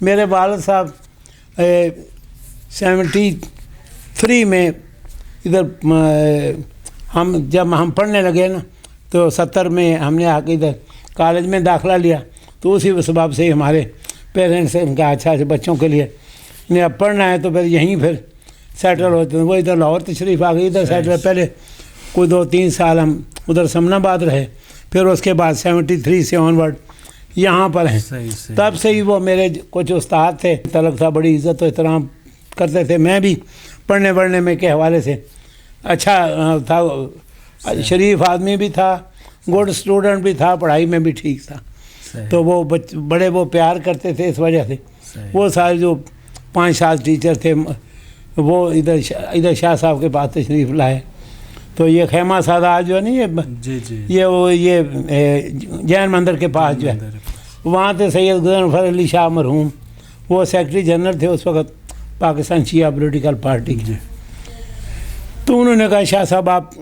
میرے والد صاحب 73 میں ادھر جب ہم پڑھنے لگے نا تو 70 میں ہم نے آ کے ادھر کالج میں داخلہ لیا، تو اسی سبب سے ہمارے پیرنٹس ان کا اچھا بچوں کے لیے انہیں اب پڑھنا ہے تو پھر یہیں پھر سیٹل ہوتے ہیں. وہ ادھر لاہور تشریف آ گئی، ادھر سیٹل. پہلے کوئی 2-3 سال ہم ادھر سمن آباد رہے، پھر اس کے بعد 73 سے آن ورڈ یہاں پر ہیں. تب سے ہی وہ میرے کچھ استاد تھے، تعلق تھا، بڑی عزت و احترام کرتے تھے. میں بھی پڑھنے وڑھنے میں کے حوالے سے اچھا تھا، شریف آدمی بھی تھا، گڈ اسٹوڈنٹ بھی تھا، پڑھائی میں بھی ٹھیک تھا. تو وہ بڑے وہ پیار کرتے تھے، اس وجہ سے وہ سارے جو 5-7 ٹیچر تھے وہ ادھر شاہ صاحب کے پاس تشریف لائے. تو یہ خیمہ سادات جو ہے نا، یہ جین مندر کے پاس جو ہے، وہاں تھے سید غضنفر علی شاہ مرحوم، وہ سیکرٹری جنرل تھے اس وقت پاکستان شیعہ پولیٹیکل پارٹی کے. تو انہوں نے کہا شاہ صاحب آپ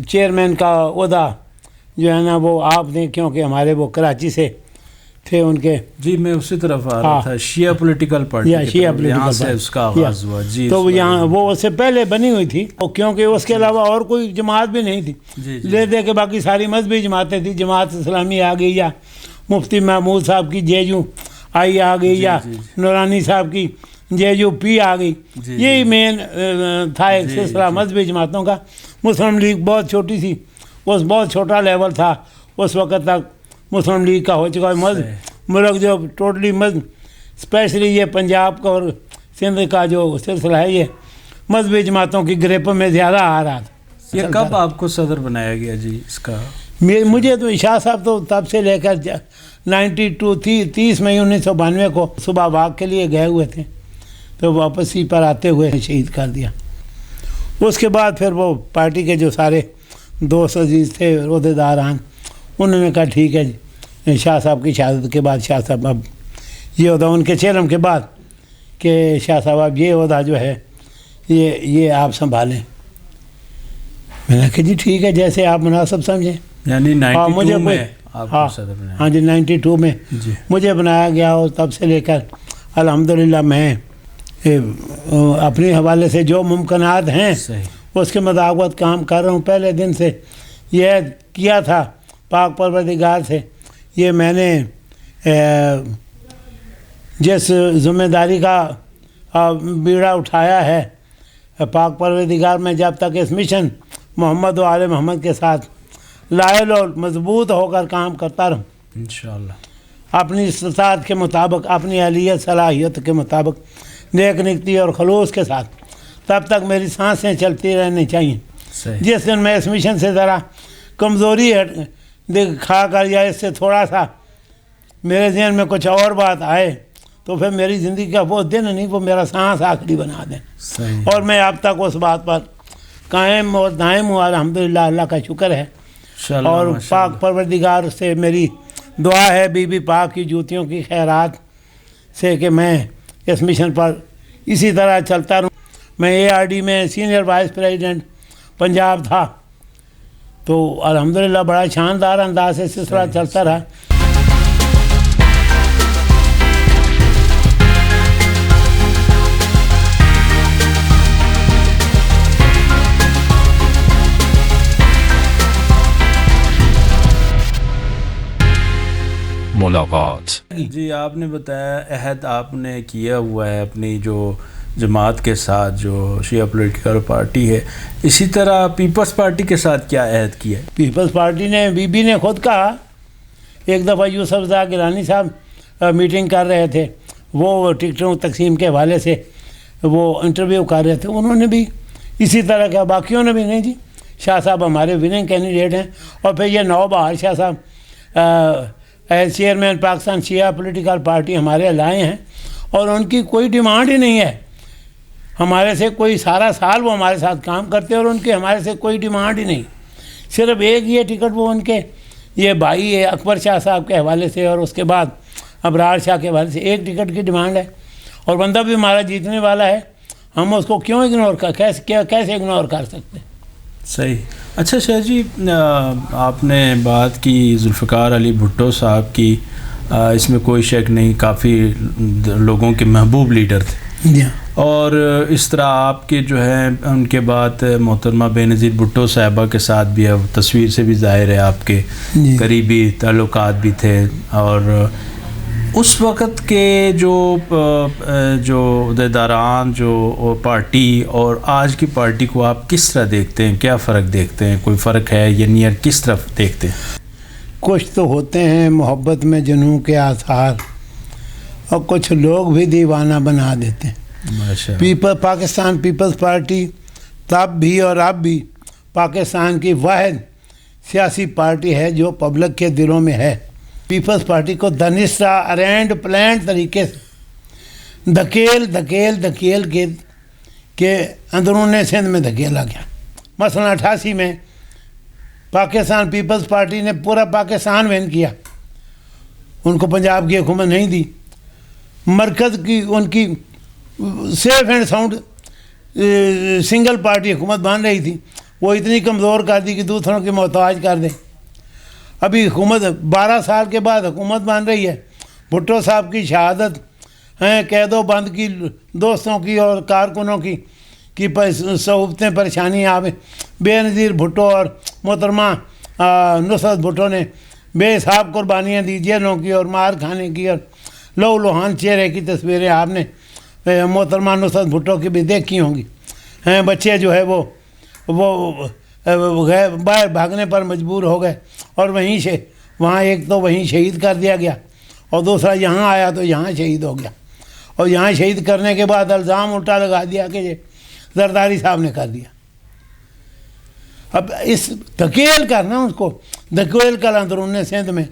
چیئرمین کا عہدہ جو ہے نا وہ آپ دیں، کیونکہ ہمارے وہ کراچی سے تھے ان کے. جی میں اسی طرف آ رہا تھا، شیعہ پولیٹیکل پارٹی، یہاں سے اس کا آغاز ہوا. جی تو یہاں وہ اس سے پہلے بنی ہوئی تھی، کیونکہ اس کے علاوہ اور کوئی جماعت بھی نہیں تھی. لے دے کے باقی ساری مذہبی جماعتیں تھیں. جماعت اسلامی آ گئی، یا مفتی محمود صاحب کی JU آئی آ گئی، یا نورانی صاحب کی JUP آ گئی. یہی مین تھا ایک سلسلہ مذہبی جماعتوں کا. مسلم لیگ بہت چھوٹی تھی، اس بہت چھوٹا لیول تھا اس وقت تک مسلم لیگ کا ہو چکا ہے. ملک جو ٹوٹلی اسپیشلی یہ پنجاب کا اور سندھ کا جو سلسلہ ہے، یہ مذہبی جماعتوں کی گریپ میں زیادہ آ رہا تھا. یہ کب آپ کو صدر بنایا گیا جی اس کا؟ مجھے تو شاہ صاحب تو تب سے لے کر 30 مئی 1992 کو صبح واک کے لیے گئے ہوئے تھے، تو واپس ہی پر آتے ہوئے شہید کر دیا. اس کے بعد پھر وہ پارٹی کے جو سارے دوست عزیز تھے، عہدیداران، انہوں نے کہا ٹھیک ہے جی، شاہ صاحب کی شہادت کے بعد شاہ صاحب اب یہ عہدہ، ان کے چہرم کے بعد کہ شاہ صاحب اب یہ عہدہ جو ہے یہ آپ سنبھالیں. میں نے کہا جی ٹھیک ہے، جیسے آپ مناسب سمجھیں. یعنی 92 میں ہاں جی 92 میں مجھے بنایا گیا، اور تب سے لے کر الحمدللہ میں اپنے حوالے سے جو ممکنات ہیں اس کے مطابق کام کر رہا ہوں. پہلے دن سے یہ کیا تھا پاک پروردگار سے، یہ میں نے جس ذمہ داری کا بیڑا اٹھایا ہے، پاک پروردگار میں جب تک اس مشن محمد و آل محمد کے ساتھ لائل اور مضبوط ہو کر کام کرتا رہوں انشاءاللہ، اپنی استطاعت کے مطابق، اپنی اہلیت صلاحیت کے مطابق، نیک نکتی اور خلوص کے ساتھ، تب تک میری سانسیں چلتی رہنی چاہیے. جس دن میں اس مشن سے ذرا کمزوری کھا کر یا اس سے تھوڑا سا میرے ذہن میں کچھ اور بات آئے، تو پھر میری زندگی کا وہ دن نہیں، وہ میرا سانس آخری بنا دیں. اور میں اب تک اس بات پر قائم اور دائم ہوں، الحمدللہ، اللہ کا شکر ہے. اور پاک پروردگار سے میری دعا ہے، بی بی پاک کی جوتیوں کی خیرات سے، کہ میں اس مشن پر اسی طرح چلتا رہوں. میں ARD میں سینئر وائس پریزیڈنٹ پنجاب تھا، تو الحمدللہ بڑا شاندار انداز سے سلسلہ چلتا رہا. ملاقات. جی آپ نے بتایا عہد آپ نے کیا ہوا ہے اپنی جو جماعت کے ساتھ، جو شیعہ پولیٹیکل پارٹی ہے، اسی طرح پیپلز پارٹی کے ساتھ کیا عہد کیا ہے؟ پیپلز پارٹی نے، بی بی نے خود کہا، ایک دفعہ یوسف زاء گیلانی صاحب میٹنگ کر رہے تھے، وہ ٹکٹوں تقسیم کے حوالے سے وہ انٹرویو کر رہے تھے، انہوں نے بھی اسی طرح کہا، باقیوں نے بھی. نہیں جی، شاہ صاحب ہمارے وننگ کینڈیڈیٹ ہیں. اور پھر یہ نو بہار شاہ صاحب ایز چیئرمین پاکستان شیعہ پولیٹیکل پارٹی ہمارے لائے ہیں، اور ان کی کوئی ڈیمانڈ ہی نہیں ہے ہمارے سے. کوئی سارا سال وہ ہمارے ساتھ کام کرتے ہیں، اور ان کی ہمارے سے کوئی ڈیمانڈ ہی نہیں. صرف ایک یہ ٹکٹ وہ ان کے یہ بھائی ہے اکبر شاہ صاحب کے حوالے سے، اور اس کے بعد ابرار شاہ کے حوالے سے ایک ٹکٹ کی ڈیمانڈ ہے. اور بندہ بھی ہمارا جیتنے والا ہے، ہم اس کو کیوں اگنور کیسے اگنور کر سکتے ہیں؟ صحیح. اچھا شاہ جی، آپ نے بات کی ذوالفقار علی بھٹو صاحب کی، اس میں کوئی شک نہیں، کافی لوگوں کے محبوب لیڈر تھے. اور اس طرح آپ کے جو ہے ان کے بعد محترمہ بے نظیر بھٹو صاحبہ کے ساتھ بھی، اب تصویر سے بھی ظاہر ہے آپ کے قریبی تعلقات بھی تھے. اور اس وقت کے جو عہدیداران جو پارٹی اور آج کی پارٹی کو آپ کس طرح دیکھتے ہیں؟ کیا فرق دیکھتے ہیں؟ کوئی فرق ہے یا نہیں؟ کس طرف دیکھتے ہیں؟ کچھ تو ہوتے ہیں محبت میں جنوں کے آثار، اور کچھ لوگ بھی دیوانہ بنا دیتے ہیں. پاکستان پیپلز پارٹی تب بھی اور اب بھی پاکستان کی واحد سیاسی پارٹی ہے جو پبلک کے دلوں میں ہے. پیپلز پارٹی کو دانستہ ارینڈ پلانڈ طریقے سے دھکیل کے اندرون سندھ میں دھکیلا گیا. مثلا 88 میں پاکستان پیپلز پارٹی نے پورا پاکستان وین کیا، ان کو پنجاب کی حکومت نہیں دی. مرکز کی ان کی safe and sound single party حکومت بن رہی تھی، وہ اتنی کمزور کر دی کہ دوسروں کی محتاج کر دیں. ابھی حکومت 12 سال کے بعد حکومت بن رہی ہے. بھٹو صاحب کی شہادت ہیں، قید و بند کی دوستوں کی اور کارکنوں کی صحبتیں پریشانی آویں. بے نظیر بھٹو اور محترمہ نصرت بھٹو نے بے حساب قربانیاں دی، جیلوں کی اور مار کھانے کی، اور لو لوہان چہرے کی تصویریں آپ نے محترمہ نصرت بھٹو کی بھی دیکھی ہوں گی. بچے جو ہے وہ باہر بھاگنے پر مجبور ہو گئے، اور وہاں ایک تو وہیں شہید کر دیا گیا، اور دوسرا یہاں آیا تو یہاں شہید ہو گیا. اور یہاں شہید کرنے کے بعد الزام الٹا لگا دیا کہ یہ زرداری صاحب نے کر دیا. اب اس دھکیل کرنا، اس کو دھکیل کر اندرون سندھ میں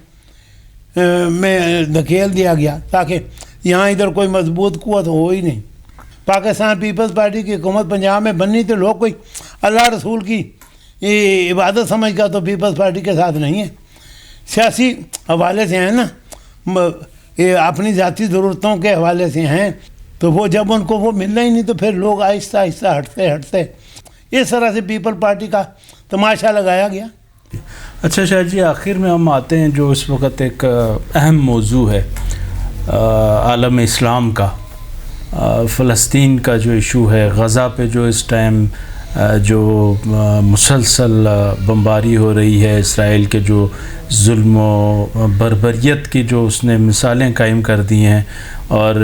دھکیل دیا گیا تاکہ یہاں ادھر کوئی مضبوط قوت ہو ہی نہیں. پاکستان پیپلز پارٹی کی حکومت پنجاب میں بننی تو لوگ کوئی اللہ رسول کی عبادت سمجھ کر تو پیپلز پارٹی کے ساتھ نہیں ہے. سیاسی حوالے سے ہیں نا، اپنی ذاتی ضرورتوں کے حوالے سے ہیں. تو وہ جب ان کو وہ ملنا ہی نہیں تو پھر لوگ آہستہ آہستہ ہٹتے اس طرح سے پیپل پارٹی کا تماشا لگایا گیا. اچھا شاہ جی، آخر میں ہم آتے ہیں جو اس وقت ایک اہم موضوع ہے عالم اسلام کا، فلسطین کا جو ایشو ہے، غزہ پہ جو اس ٹائم جو مسلسل بمباری ہو رہی ہے، اسرائیل کے جو ظلم و بربریت کی جو اس نے مثالیں قائم کر دی ہیں، اور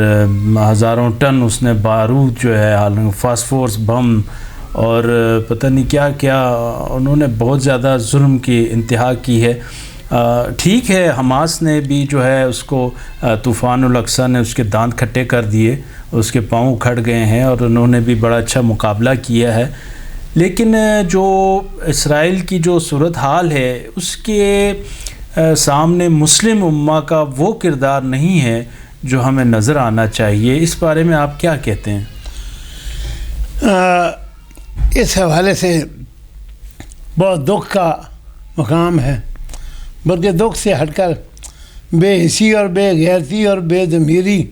ہزاروں ٹن اس نے بارود جو ہے، فاسفورس بم اور پتہ نہیں کیا کیا، انہوں نے بہت زیادہ ظلم کی انتہا کی ہے. ٹھیک ہے، حماس نے بھی جو ہے اس کو طوفان الاقصی نے اس کے دانت کھٹے کر دیے، اس کے پاؤں اکھڑ گئے ہیں، اور انہوں نے بھی بڑا اچھا مقابلہ کیا ہے. لیکن جو اسرائیل کی جو صورتحال ہے اس کے سامنے مسلم امہ کا وہ کردار نہیں ہے جو ہمیں نظر آنا چاہیے. اس بارے میں آپ کیا کہتے ہیں؟ اس حوالے سے بہت دکھ کا مقام ہے، بلکہ دکھ سے ہٹ کر بے حسی اور بے غیرتی اور بے ضمیری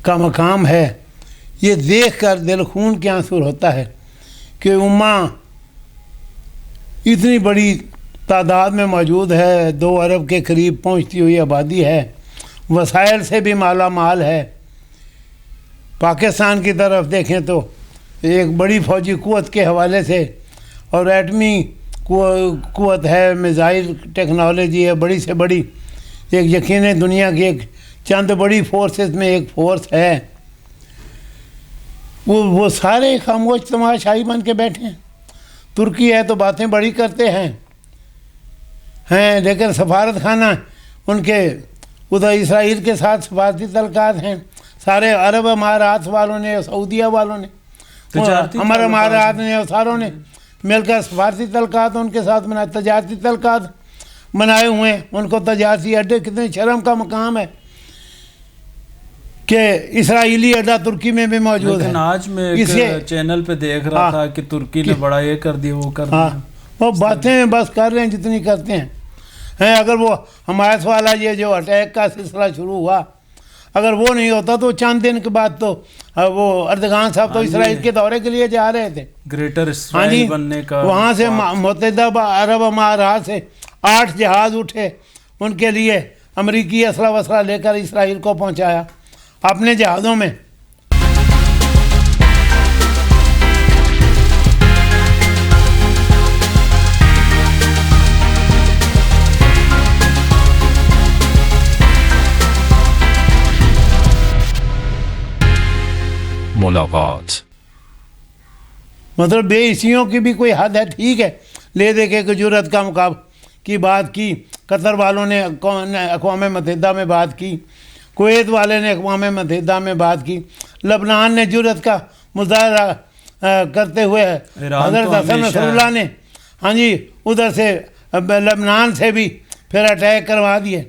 کا مقام ہے. یہ دیکھ کر دل خون کے آنسو ہوتا ہے کہ امہ اتنی بڑی تعداد میں موجود ہے، 2 ارب کے قریب پہنچتی ہوئی آبادی ہے، وسائل سے بھی مالا مال ہے. پاکستان کی طرف دیکھیں تو ایک بڑی فوجی قوت کے حوالے سے، اور ایٹمی قوت ہے، میزائل ٹیکنالوجی ہے بڑی سے بڑی، ایک یقینی دنیا کی ایک چند بڑی فورسز میں ایک فورس ہے. وہ سارے خاموش تماشائی بن کے بیٹھے ہیں. ترکی ہے تو باتیں بڑی کرتے ہیں، لیکن سفارت خانہ ان کے ادھر اسرائیل کے ساتھ سفارتی تعلقات ہیں. سارے عرب امارات والوں نے، سعودیہ والوں نے، ہمارے امارات نے اور ساروں نے مل کر سفارتی تعلقات ان کے ساتھ بنائے، تجارتی تعلقات بنائے ہوئے ہیں. ان کو تجارتی اڈے، کتنے شرم کا مقام ہے کہ اسرائیلی اڈا ترکی میں بھی موجود ہے. لیکن آج میں ایک چینل پہ دیکھ رہا تھا کہ ترکی نے بڑا یہ کر دیا، وہ کر دیا. وہ باتیں بس کر رہے ہیں جتنی کرتے ہیں. اگر وہ حمایت والا یہ جو اٹیک کا سلسلہ شروع ہوا، اگر وہ نہیں ہوتا تو چند دن کے بعد تو وہ اردگان صاحب تو اسرائیل کے دورے کے لیے جا رہے تھے، گریٹر اسرائیل بننے کا. وہاں سے متحدہ عرب امارات سے 8 جہاز اٹھے ان کے لیے امریکی اسلحہ وسلح لے کر اسرائیل کو پہنچایا اپنے جہازوں میں. ملاقات. مطلب بے حسیوں کی بھی کوئی حد ہے. ٹھیک ہے، لے دے کے جرأت کا کی بات کی. قطر والوں نے اقوام متحدہ میں بات کی، کویت والے نے اقوام متحدہ میں بات کی، لبنان نے جرأت کا مظاہرہ کرتے ہوئے حضرت حسن نصر اللہ نے ہاں جی ادھر سے لبنان سے بھی پھر اٹیک کروا دیے.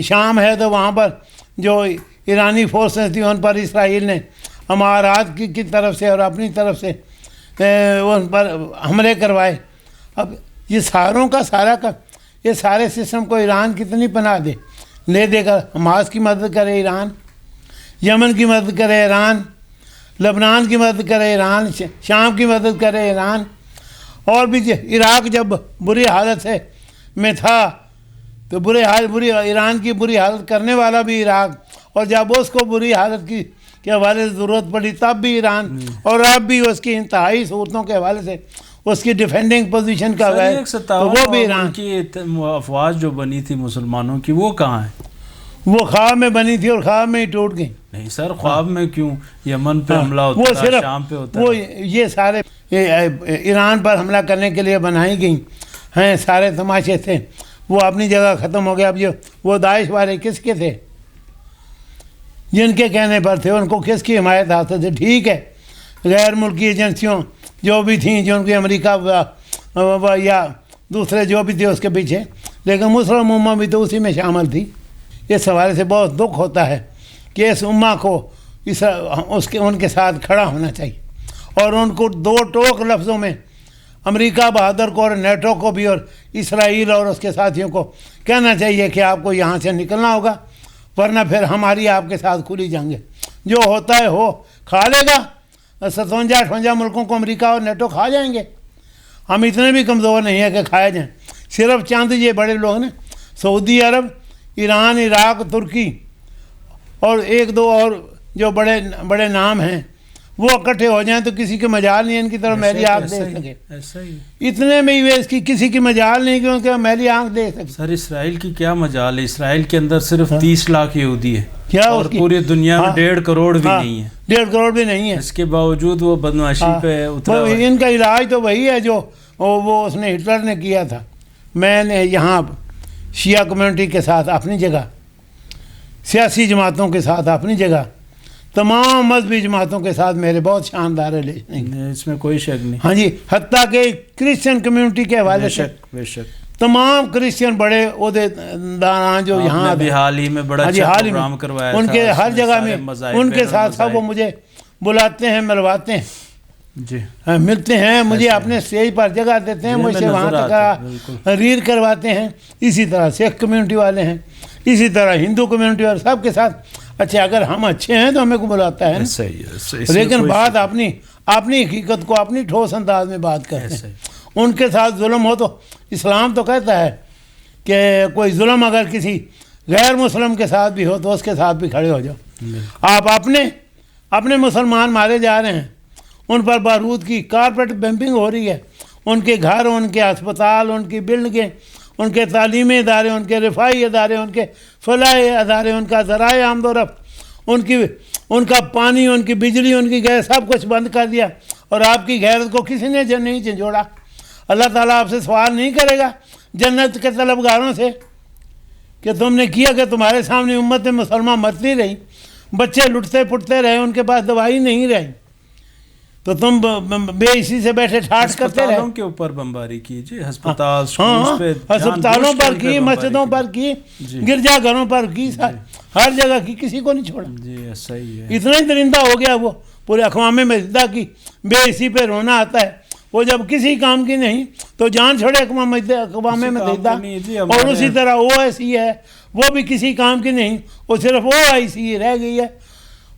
شام ہے تو وہاں پر جو ایرانی فورسز تھیں ان پر اسرائیل نے امارات کی طرف سے اور اپنی طرف سے ان پر حملے کروائے. اب یہ ساروں کا سارا کا یہ سارے سسٹم کو ایران کتنی پناہ دے، لے دے کر حماس کی مدد کرے ایران، یمن کی مدد کرے ایران، لبنان کی مدد کرے ایران، شام کی مدد کرے ایران. اور بھی عراق جب بری حالت سے میں تھا تو بری ایران کی بری حالت کرنے والا بھی عراق، اور جب اس کو بری حالت کی کے حوالے سے ضرورت پڑی تب بھی ایران، اور اب بھی اس کی انتہائی صورتوں کے حوالے سے اس کی ڈیفینڈنگ پوزیشن کا ہے تو وہ بھی ایران کی افواج جو بنی تھی مسلمانوں کی وہ کہاں ہے؟ وہ خواب میں بنی تھی اور خواب میں ہی ٹوٹ گئی. نہیں سر، خواب میں کیوں؟ یمن پہ حملہ ہوتا ہے، شام پہ ہوتا ہے. وہ یہ سارے ایران پر حملہ کرنے کے لیے بنائی گئی ہیں سارے تماشے تھے. وہ اپنی جگہ ختم ہو گیا. اب جو وہ داعش والے کس کے تھے؟ جن کے کہنے پر تھے، ان کو کس کی حمایت حاصل تھی؟ ٹھیک ہے، غیر ملکی ایجنسیوں جو بھی تھیں، جو ان کی امریکہ یا دوسرے جو بھی تھے اس کے پیچھے، لیکن مسلم امہ بھی تو اسی میں شامل تھی. اس حوالے سے بہت دکھ ہوتا ہے کہ اس امہ کو ان کے ساتھ کھڑا ہونا چاہیے، اور ان کو دو ٹوک لفظوں میں امریکہ بہادر کو اور نیٹو کو بھی اور اسرائیل اور اس کے ساتھیوں کو کہنا چاہیے کہ آپ کو یہاں سے نکلنا ہوگا، ورنہ پھر ہماری آپ کے ساتھ کھلی جنگ ہے. جو ہوتا ہے ہو، کھا لے گا. 57-58 ملکوں کو امریکہ اور نیٹو کھا جائیں گے. ہم اتنے بھی کمزور نہیں ہیں کہ کھائے جائیں. صرف چند یہ بڑے لوگ نے، سعودی عرب، ایران، عراق، ترکی اور ایک دو اور جو بڑے نام ہیں، وہ اکٹھے ہو جائیں تو کسی کے مجال نہیں ان کی طرف میری آنکھ دیکھ سکے. اتنے میں ہی اس کی کسی کی مجال نہیں کہ ان کے میری آنکھ دیکھ سکے. سر اسرائیل کی کیا مجال ہے؟ اسرائیل کے اندر صرف 30 لاکھ یہودی ہے، کیا اور پوری دنیا میں 1.5 کروڑ بھی نہیں ہے. 1.5 کروڑ بھی نہیں ہے. اس کے باوجود وہ بدمعاشی پہ اترا. ان کا علاج تو وہی ہے جو وہ اس نے ہٹلر نے کیا تھا. میں نے یہاں شیعہ کمیونٹی کے ساتھ اپنی جگہ، سیاسی جماعتوں کے ساتھ اپنی جگہ، تمام مذہبی جماعتوں کے ساتھ میرے بہت شاندار ریلیشن ہیں، اس میں کوئی شک نہیں. ہاں جی، حتیٰ کہ کرسچن کمیونٹی کے حوالے سے بے شک تمام کرسچن بڑے عہدے داران جو یہاں بھی حال ہی میں بڑا اچھا پروگرام کروایا، ان کے ہر جگہ میں ان کے ساتھ ساتھ وہ مجھے بلاتے ہیں، ملواتے ہیں جی، ملتے ہیں، مجھے اپنے اسٹیج پر جگہ دیتے ہیں، مجھ سے وہاں تک ریڈ کرواتے ہیں. اسی طرح سکھ کمیونٹی والے ہیں، اسی طرح ہندو کمیونٹی والے، سب کے ساتھ. اچھا، اگر ہم اچھے ہیں تو ہمیں کو بلاتا ہے، لیکن بات اپنی حقیقت کو اپنی ٹھوس انداز میں بات کرتے ہیں. ان کے ساتھ ظلم ہو تو اسلام تو کہتا ہے کہ کوئی ظلم اگر کسی غیر مسلم کے ساتھ بھی ہو تو اس کے ساتھ بھی کھڑے ہو جاؤ. آپ اپنے مسلمان مارے جا رہے ہیں، ان پر بارود کی کارپیٹ بمبنگ ہو رہی ہے، ان کے گھر، ان کے اسپتال، ان کی بلڈنگیں، ان کے تعلیمی ادارے، ان کے رفاہی ادارے، ان کے فلاحی ادارے، ان کا ذرائع آمد و رفت، ان کا پانی، ان کی بجلی، ان کی گیس، سب کچھ بند کر دیا. اور آپ کی غیرت کو کسی نے نہیں جھنجھوڑا. اللہ تعالیٰ آپ سے سوال نہیں کرے گا جنت کے طلبگاروں سے کہ تم نے کیا کہ تمہارے سامنے امت مسلمہ مرتی رہی، بچے لٹتے پٹتے رہے، ان کے پاس دوائی نہیں رہی، تو تم بے اسی سے بیٹھے ٹھاٹ کرتے رہے. ہسپتالوں کے اوپر بمباری کیجیے، ہسپتالوں پر کی، مسجدوں پر کی، گرجا گھروں پر کی، ہر جگہ کی، کسی کو نہیں چھوڑا. جی صحیح ہے. اتنا ہی درندہ ہو گیا وہ پورے اقوام متحدہ کی بے اسی پہ رونا آتا ہے. وہ جب کسی کام کی نہیں تو جان چھوڑے اقوام متحدہ. اور اسی طرح OIC ہے، وہ بھی کسی کام کی نہیں، وہ صرف OIC رہ گئی ہے.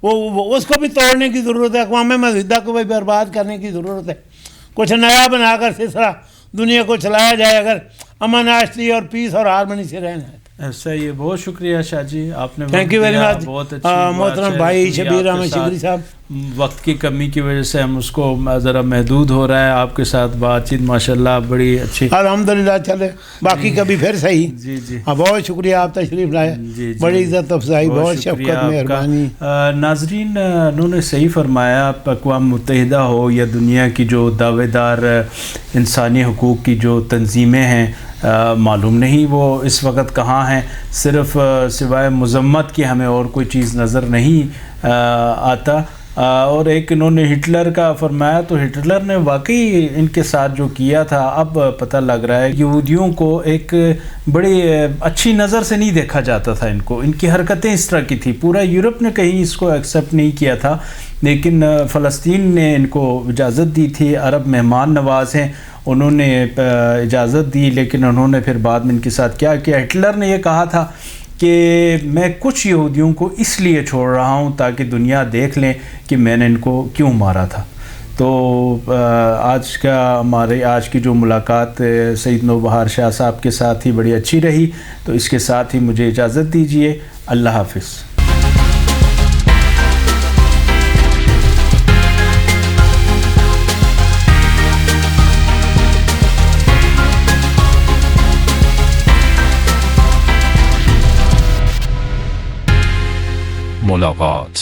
وہ اس کو بھی توڑنے کی ضرورت ہے، اقوام متحدہ کو بھی برباد کرنے کی ضرورت ہے. کچھ نیا بنا کر سلسلہ دنیا کو چلایا جائے اگر امن آشتی اور پیس اور ہارمنی سے رہنا ہے. ایسا یہ بہت شکریہ شاہ جی، آپ نے تھینک یو ویری مچ بہت اچھی محترم بھائی شبیر احمد شگری صاحب. وقت کی کمی کی وجہ سے ہم اس کو ذرا محدود ہو رہا ہے. آپ کے ساتھ بات چیت ماشاءاللہ بڑی اچھی الحمدللہ چلے باقی کبھی پھر صحیح. جی جی بہت شکریہ آپ تشریف لائے. جی بڑی عزت افزائی، بہت شفقت مہربانی. ناظرین انہوں نے صحیح فرمایا. اقوام متحدہ ہو یا دنیا کی جو دعوے دار انسانی حقوق کی جو تنظیمیں ہیں، معلوم نہیں وہ اس وقت کہاں ہیں. صرف سوائے مذمت کی ہمیں اور کوئی چیز نظر نہیں آتا. اور ایک انہوں نے ہٹلر کا فرمایا، تو ہٹلر نے واقعی ان کے ساتھ جو کیا تھا اب پتہ لگ رہا ہے. یہودیوں کو ایک بڑی اچھی نظر سے نہیں دیکھا جاتا تھا. ان کو ان کی حرکتیں اس طرح کی تھی. پورا یورپ نے کہیں اس کو ایکسیپٹ نہیں کیا تھا، لیکن فلسطین نے ان کو اجازت دی تھی. عرب مہمان نواز ہیں، انہوں نے اجازت دی، لیکن انہوں نے پھر بعد میں ان کے ساتھ کیا کیا. ہٹلر نے یہ کہا تھا کہ میں کچھ یہودیوں کو اس لیے چھوڑ رہا ہوں تاکہ دنیا دیکھ لیں کہ میں نے ان کو کیوں مارا تھا. تو آج کی جو ملاقات سید نوبہار شاہ صاحب کے ساتھ ہی بڑی اچھی رہی. تو اس کے ساتھ ہی مجھے اجازت دیجیے. اللہ حافظ. ملاقات